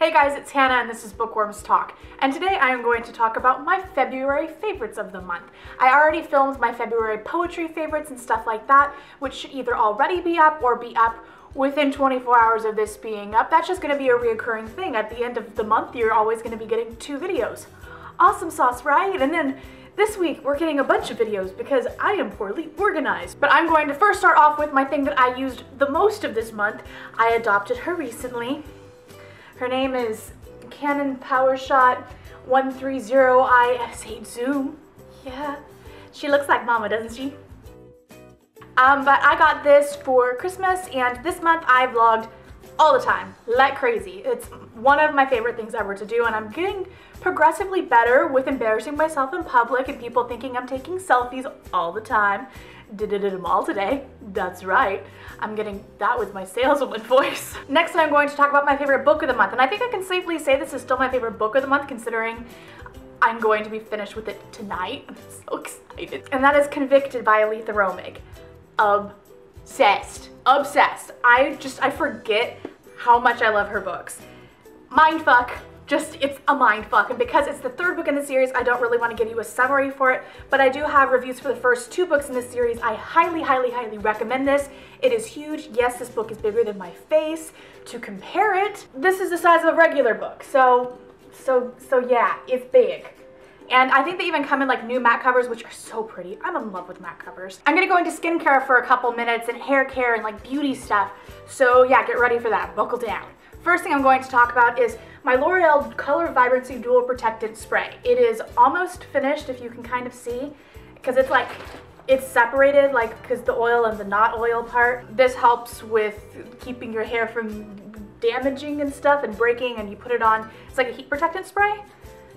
Hey guys, it's Hannah and this is Bookworms Talk. And today I am going to talk about my February favorites of the month. I already filmed my February poetry favorites and stuff like that, which should either already be up or be up within 24 hours of this being up. That's just going to be a reoccurring thing. At the end of the month, you're always going to be getting 2 videos. Awesome sauce, right? And then this week, we're getting a bunch of videos because I am poorly organized. But I'm going to first start off with my thing that I used the most of this month. I adopted her recently. Her name is Canon PowerShot 130 IS8 Zoom. Yeah, she looks like mama, doesn't she? But I got this for Christmas, and this month I vlogged all the time, like crazy. It's one of my favorite things ever to do, and I'm getting progressively better with embarrassing myself in public and people thinking I'm taking selfies all the time. Did them all today. That's right. I'm getting that with my saleswoman voice. Next, I'm going to talk about my favorite book of the month, and I think I can safely say this is still my favorite book of the month considering I'm going to be finished with it tonight. I'm so excited. And that is Convicted by Aletha Romig. Obsessed. Obsessed. I forget how much I love her books. Mindfuck. It's a mindfuck, and because it's the 3rd book in the series, I don't really want to give you a summary for it, but I do have reviews for the first 2 books in this series. I highly, highly, highly recommend this. It is huge. Yes, this book is bigger than my face. To compare it, this is the size of a regular book, so yeah, it's big. And I think they even come in like new matte covers, which are so pretty. I'm in love with matte covers. I'm gonna go into skincare for a couple minutes and hair care and like beauty stuff, so yeah, get ready for that. Buckle down. First thing I'm going to talk about is my L'Oreal Color Vibrancy Dual Protectant Spray. It is almost finished, if you can kind of see, because it's separated, like, because the oil and the not oil part. This helps with keeping your hair from damaging and stuff and breaking, and you put it on. It's like a heat protectant spray.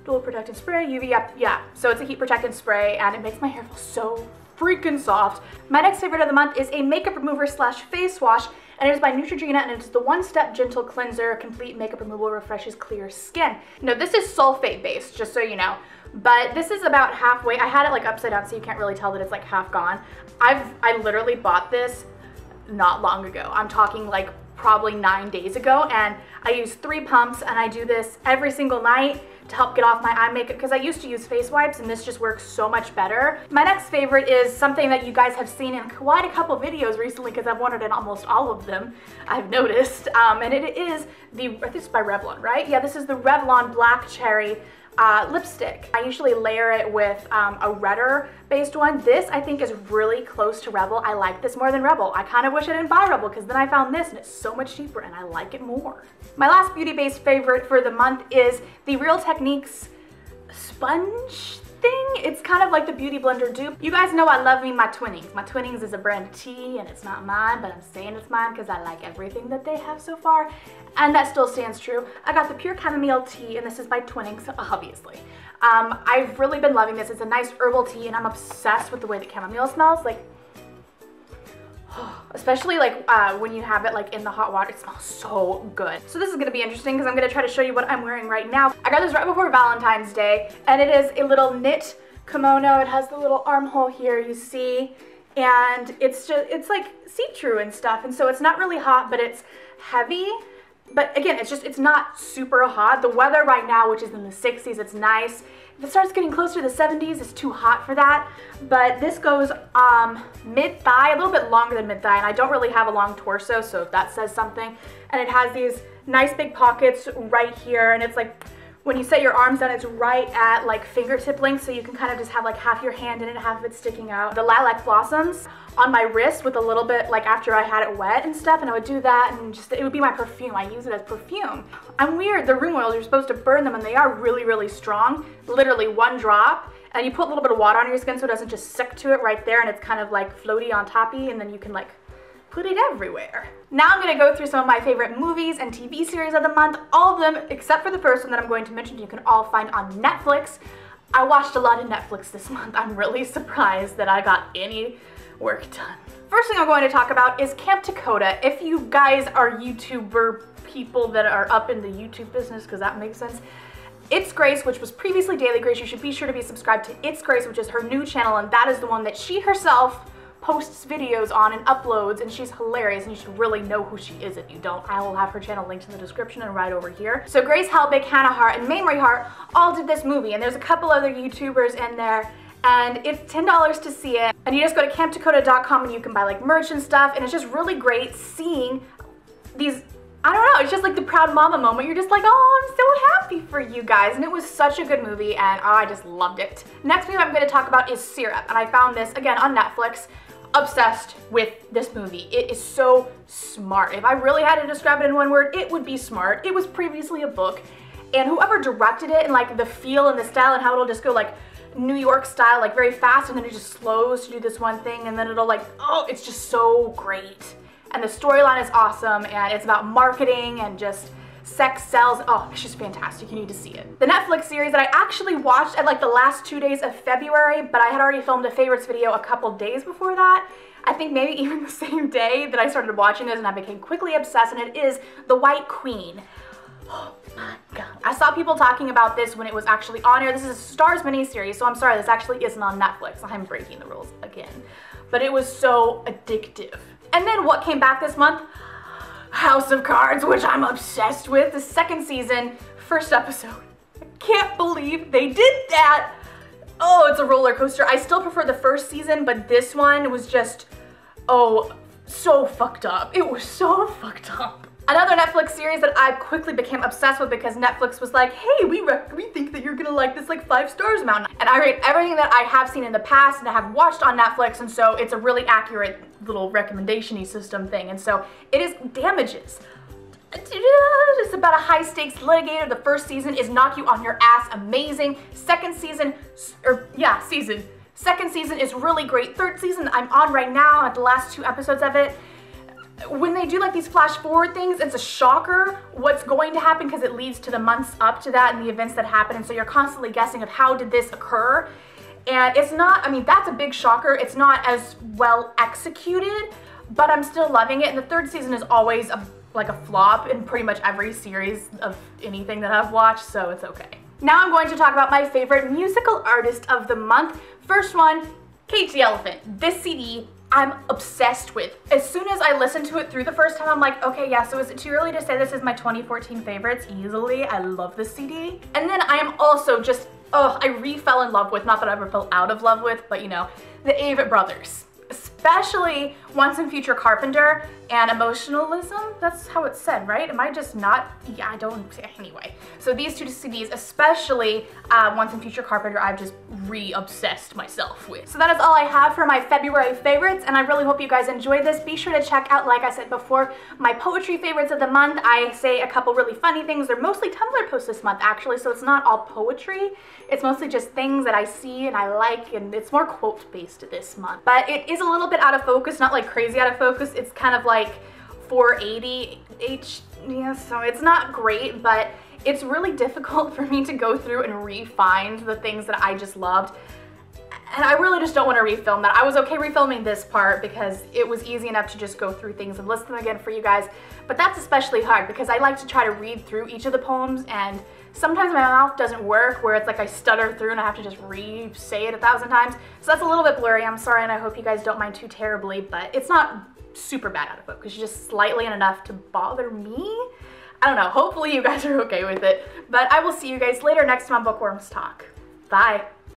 Dual protectant spray, UV, yeah. So it's a heat protectant spray, and it makes my hair feel so freaking soft. My next favorite of the month is a makeup remover slash face wash, and it is by Neutrogena, and it's the one-step gentle cleanser. Complete makeup removal, refreshes clear skin. No, this is sulfate based, just so you know, but this is about halfway. I had it like upside down so you can't really tell that it's like half gone. I literally bought this not long ago. I'm talking like probably 9 days ago, and I use 3 pumps, and I do this every single night to help get off my eye makeup because I used to use face wipes, and this just works so much better. My next favorite is something that you guys have seen in quite a couple videos recently because I've worn it in almost all of them, I've noticed, and it is this is by Revlon, right? Yeah, this is the Revlon Black Cherry lipstick. I usually layer it with a redder based one. This I think is really close to Rebel. I like this more than Rebel. I kind of wish I didn't buy Rebel because then I found this and it's so much cheaper and I like it more. My last beauty based favorite for the month is the Real Techniques sponge thing. It's kind of like the Beauty Blender dupe. You guys know I love me my Twinings. My Twinings is a brand of tea and it's not mine, but I'm saying it's mine because I like everything that they have so far, and that still stands true. I got the Pure Chamomile tea, and this is by Twinings, obviously. I've really been loving this. It's a nice herbal tea, and I'm obsessed with the way that chamomile smells. Like, especially like when you have it like in the hot water, it smells so good. So this is gonna be interesting because I'm gonna try to show you what I'm wearing right now. I got this right before Valentine's Day, and it is a little knit kimono. It has the little armhole here, you see, and it's like see-through and stuff, and so it's not really hot, but it's heavy. But again, it's not super hot. The weather right now, which is in the 60s, it's nice. If it starts getting closer to the 70s, it's too hot for that. But this goes mid-thigh, a little bit longer than mid-thigh, and I don't really have a long torso, so if that says something. And it has these nice big pockets right here, and it's like, when you set your arms down, it's right at like fingertip length, so you can kind of just have like half your hand in it, half of it sticking out. The lilac blossoms on my wrist with a little bit like after I had it wet and stuff, and I would do that, and just it would be my perfume. I use it as perfume. I'm weird. The room oils, you're supposed to burn them, and they are really, really strong. Literally 1 drop, and you put a little bit of water on your skin so it doesn't just stick to it right there, and it's kind of like floaty on toppy, and then you can like put it everywhere. Now I'm gonna go through some of my favorite movies and TV series of the month. All of them, except for the first one that I'm going to mention, you can all find on Netflix. I watched a lot of Netflix this month. I'm really surprised that I got any work done. First thing I'm going to talk about is Camp Dakota. If you guys are YouTuber people that are up in the YouTube business, because that makes sense, It's Grace, which was previously Daily Grace, you should be sure to be subscribed to It's Grace, which is her new channel, and that is the one that she herself posts videos on and uploads, and she's hilarious, and you should really know who she is. If you don't, I will have her channel linked in the description and right over here. So Grace Helbig, Hannah Hart, and Mamrie Hart all did this movie, and there's a couple other YouTubers in there, and it's $10 to see it. And you just go to campdakota.com and you can buy like merch and stuff, and it's just really great seeing these, I don't know, it's just like the proud mama moment. You're just like, oh, I'm so happy for you guys. And it was such a good movie, and oh, I just loved it. Next movie I'm going to talk about is Syrup, and I found this again on Netflix. Obsessed with this movie. It is so smart. If I really had to describe it in one word, it would be smart. It was previously a book, and whoever directed it and like the feel and the style and how it'll just go like New York style, like very fast, and then it just slows to do this one thing, and then it'll like, oh, it's just so great. And the storyline is awesome, and it's about marketing and just sex sells. Oh, it's just fantastic. You need to see it. The Netflix series that I actually watched at like the last 2 days of February, but I had already filmed a favorites video a couple days before that. I think maybe even the same day that I started watching this, and I became quickly obsessed, and it is The White Queen. Oh my god. I saw people talking about this when it was actually on air. This is a Starz miniseries, so I'm sorry, this actually isn't on Netflix. I'm breaking the rules again. But it was so addictive. And then what came back this month? House of Cards, which I'm obsessed with. The second season, first episode. I can't believe they did that. Oh, it's a roller coaster. I still prefer the first season, but this one was just, oh, so fucked up. It was so fucked up. Another Netflix series that I quickly became obsessed with because Netflix was like, hey, we think that you're gonna like this like 5 stars amount. And I rate everything that I have seen in the past and I have watched on Netflix, and so it's a really accurate little recommendation-y system thing. And so it is Damages. It's about a high-stakes litigator. The first season is knock you on your ass, amazing. Second season is really great. Third season I'm on right now at the last 2 episodes of it. When they do like these flash forward things, it's a shocker what's going to happen because it leads to the months up to that and the events that happen, and so you're constantly guessing of how did this occur. And it's not, I mean, that's a big shocker. It's not as well executed, but I'm still loving it. And the third season is always like a flop in pretty much every series of anything that I've watched, so it's okay. Now I'm going to talk about my favorite musical artist of the month. First one, Cage the Elephant. This CD I'm obsessed with. As soon as I listened to it through the first time, I'm like, okay, yeah, so is it too early to say this is my 2014 favorites? Easily. I love this CD. And then I am also just, oh, I re-fell in love with, not that I ever fell out of love with, but you know, the Avett Brothers. Especially Once and Future Carpenter and Emotionalism. That's how it's said, right? Am I just not? Yeah, I don't, anyway. So these 2 CDs, especially Once and Future Carpenter, I've just re-obsessed myself with. So that is all I have for my February favorites, and I really hope you guys enjoyed this. Be sure to check out, like I said before, my poetry favorites of the month. I say a couple really funny things. They're mostly Tumblr posts this month, actually, so it's not all poetry. It's mostly just things that I see and I like, and it's more quote-based this month. But it is a little bit out of focus, not like crazy out of focus. It's kind of like 480H, yeah, so it's not great, but it's really difficult for me to go through and re-find the things that I just loved. And I really just don't want to refilm that. I was okay refilming this part because it was easy enough to just go through things and list them again for you guys. But that's especially hard because I like to try to read through each of the poems, and sometimes my mouth doesn't work where it's like I stutter through and I have to just re-say it 1,000 times. So that's a little bit blurry. I'm sorry, and I hope you guys don't mind too terribly, but it's not super bad out of focus. It's just slightly enough to bother me. I don't know. Hopefully you guys are okay with it. But I will see you guys later next time on Bookworms Talk. Bye.